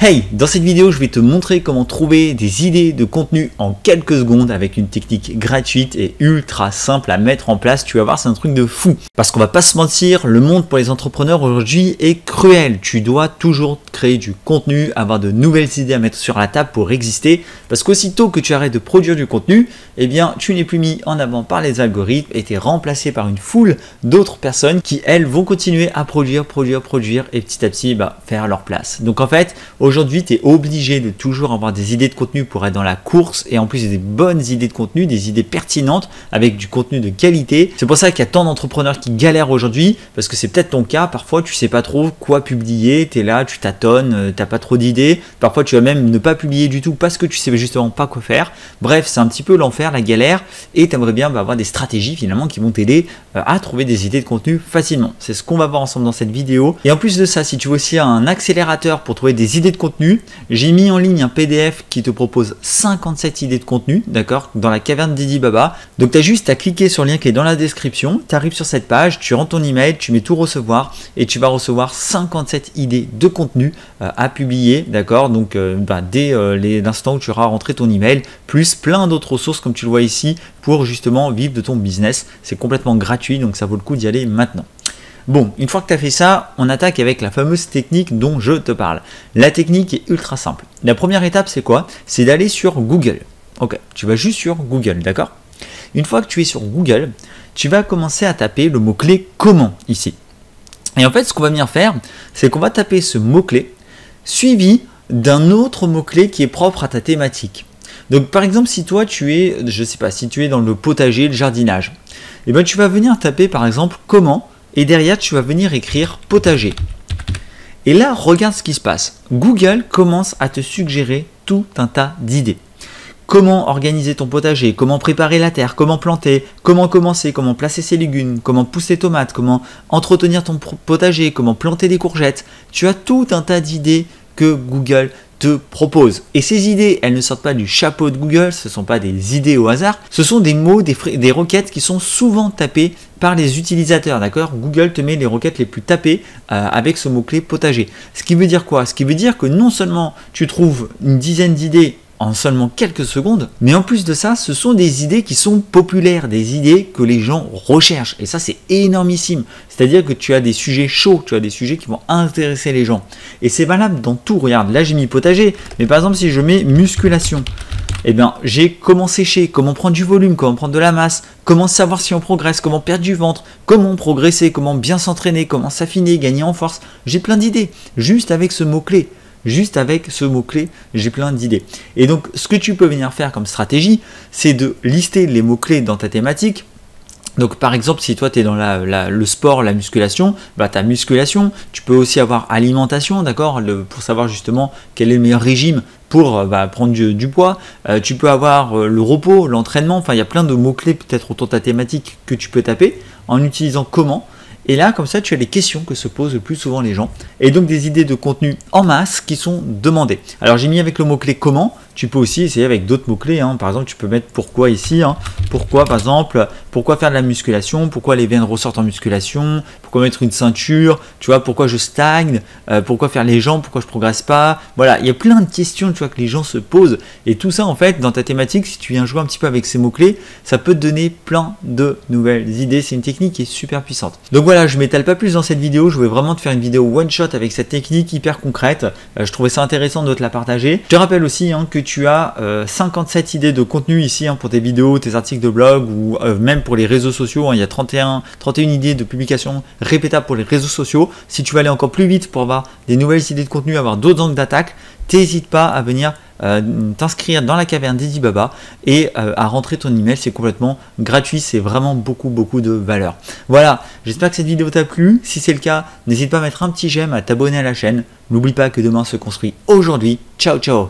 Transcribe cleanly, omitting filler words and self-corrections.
Hey, dans cette vidéo, je vais te montrer comment trouver des idées de contenu en quelques secondes avec une technique gratuite et ultra simple à mettre en place. Tu vas voir, c'est un truc de fou. Parce qu'on va pas se mentir, le monde pour les entrepreneurs aujourd'hui est cruel. Tu dois toujours créer du contenu, avoir de nouvelles idées à mettre sur la table pour exister. Parce qu'aussitôt que tu arrêtes de produire du contenu, eh bien, tu n'es plus mis en avant par les algorithmes et tu es remplacé par une foule d'autres personnes qui, elles, vont continuer à produire et petit à petit, faire leur place. Donc en fait, aujourd'hui, tu es obligé de toujours avoir des idées de contenu pour être dans la course et en plus des bonnes idées de contenu, des idées pertinentes avec du contenu de qualité. C'est pour ça qu'il y a tant d'entrepreneurs qui galèrent aujourd'hui parce que c'est peut-être ton cas. Parfois, tu sais pas trop quoi publier, tu es là, tu tâtonnes, t'as pas trop d'idées. Parfois, tu vas même ne pas publier du tout parce que tu sais justement pas quoi faire. Bref, c'est un petit peu l'enfer, la galère et tu aimerais bien avoir des stratégies finalement qui vont t'aider à trouver des idées de contenu facilement. C'est ce qu'on va voir ensemble dans cette vidéo. Et en plus de ça, si tu veux aussi un accélérateur pour trouver des idées de contenu, j'ai mis en ligne un PDF qui te propose 57 idées de contenu, d'accord, dans la caverne Didi Baba. Donc tu as juste à cliquer sur le lien qui est dans la description, tu arrives sur cette page, tu rentres ton email, tu mets tout recevoir et tu vas recevoir 57 idées de contenu à publier, d'accord, donc dès l'instant où tu auras rentré ton email, plus plein d'autres ressources comme tu le vois ici pour justement vivre de ton business. C'est complètement gratuit, donc ça vaut le coup d'y aller maintenant. Bon, une fois que tu as fait ça, on attaque avec la fameuse technique dont je te parle. La technique est ultra simple. La première étape, c'est quoi? C'est d'aller sur Google. Ok, tu vas juste sur Google, d'accord? Une fois que tu es sur Google, tu vas commencer à taper le mot-clé « Comment » ici. Et en fait, ce qu'on va venir faire, c'est qu'on va taper ce mot-clé suivi d'un autre mot-clé qui est propre à ta thématique. Donc par exemple, si toi tu es, je sais pas, si tu es dans le potager, le jardinage, et ben tu vas venir taper par exemple « Comment » et derrière tu vas venir écrire potager. Et là, regarde ce qui se passe. Google commence à te suggérer tout un tas d'idées. Comment organiser ton potager, comment préparer la terre, comment planter, comment commencer, comment placer ses légumes, comment pousser tomates, comment entretenir ton potager, comment planter des courgettes. Tu as tout un tas d'idées que Google te propose. Et ces idées, elles ne sortent pas du chapeau de Google, ce ne sont pas des idées au hasard, ce sont des mots, des requêtes qui sont souvent tapées par les utilisateurs, d'accord? Google te met les requêtes les plus tapées avec ce mot-clé potager. Ce qui veut dire quoi? Ce qui veut dire que non seulement tu trouves une dizaine d'idées en seulement quelques secondes, mais en plus de ça, ce sont des idées qui sont populaires, des idées que les gens recherchent. Et ça, c'est énormissime. C'est-à-dire que tu as des sujets chauds, tu as des sujets qui vont intéresser les gens. Et c'est valable dans tout. Regarde, là, j'ai mis potager, mais par exemple, si je mets musculation, eh bien, j'ai comment sécher, comment prendre du volume, comment prendre de la masse, comment savoir si on progresse, comment perdre du ventre, comment progresser, comment bien s'entraîner, comment s'affiner, gagner en force. J'ai plein d'idées, juste avec ce mot-clé. Juste avec ce mot-clé, j'ai plein d'idées. Et donc, ce que tu peux venir faire comme stratégie, c'est de lister les mots-clés dans ta thématique. Donc, par exemple, si toi, tu es dans le sport, la musculation, ta musculation, tu peux aussi avoir alimentation, d'accord, pour savoir justement quel est le meilleur régime pour prendre du poids. Tu peux avoir le repos, l'entraînement. Enfin, il y a plein de mots-clés peut-être autour de ta thématique que tu peux taper en utilisant comment. Et là, comme ça, tu as les questions que se posent le plus souvent les gens. Et donc, des idées de contenu en masse qui sont demandées. Alors, j'ai mis avec le mot-clé « Comment ». Tu peux aussi essayer avec d'autres mots-clés. Par exemple, tu peux mettre « Pourquoi » ici. Pourquoi, par exemple, pourquoi faire de la musculation? Pourquoi les veines ressortent en musculation? Pourquoi mettre une ceinture? Tu vois, pourquoi je stagne? Pourquoi faire les jambes? Pourquoi je progresse pas? Voilà, il y a plein de questions, tu vois, que les gens se posent. Et tout ça, en fait, dans ta thématique, si tu viens jouer un petit peu avec ces mots-clés, ça peut te donner plein de nouvelles idées. C'est une technique qui est super puissante. Donc voilà, je ne m'étale pas plus dans cette vidéo. Je voulais vraiment te faire une vidéo one-shot avec cette technique hyper concrète. Je trouvais ça intéressant de te la partager. Je te rappelle aussi que tu as 57 idées de contenu ici pour tes vidéos, tes articles de blog ou même pour les réseaux sociaux. Il y a 31 idées de publication répétables pour les réseaux sociaux. Si tu veux aller encore plus vite pour avoir des nouvelles idées de contenu, avoir d'autres angles d'attaque, n'hésite pas à venir t'inscrire dans la caverne Didi Baba et à rentrer ton email. C'est complètement gratuit, c'est vraiment beaucoup de valeur. Voilà, j'espère que cette vidéo t'a plu. Si c'est le cas, n'hésite pas à mettre un petit j'aime, à t'abonner à la chaîne. N'oublie pas que demain se construit aujourd'hui. Ciao ciao.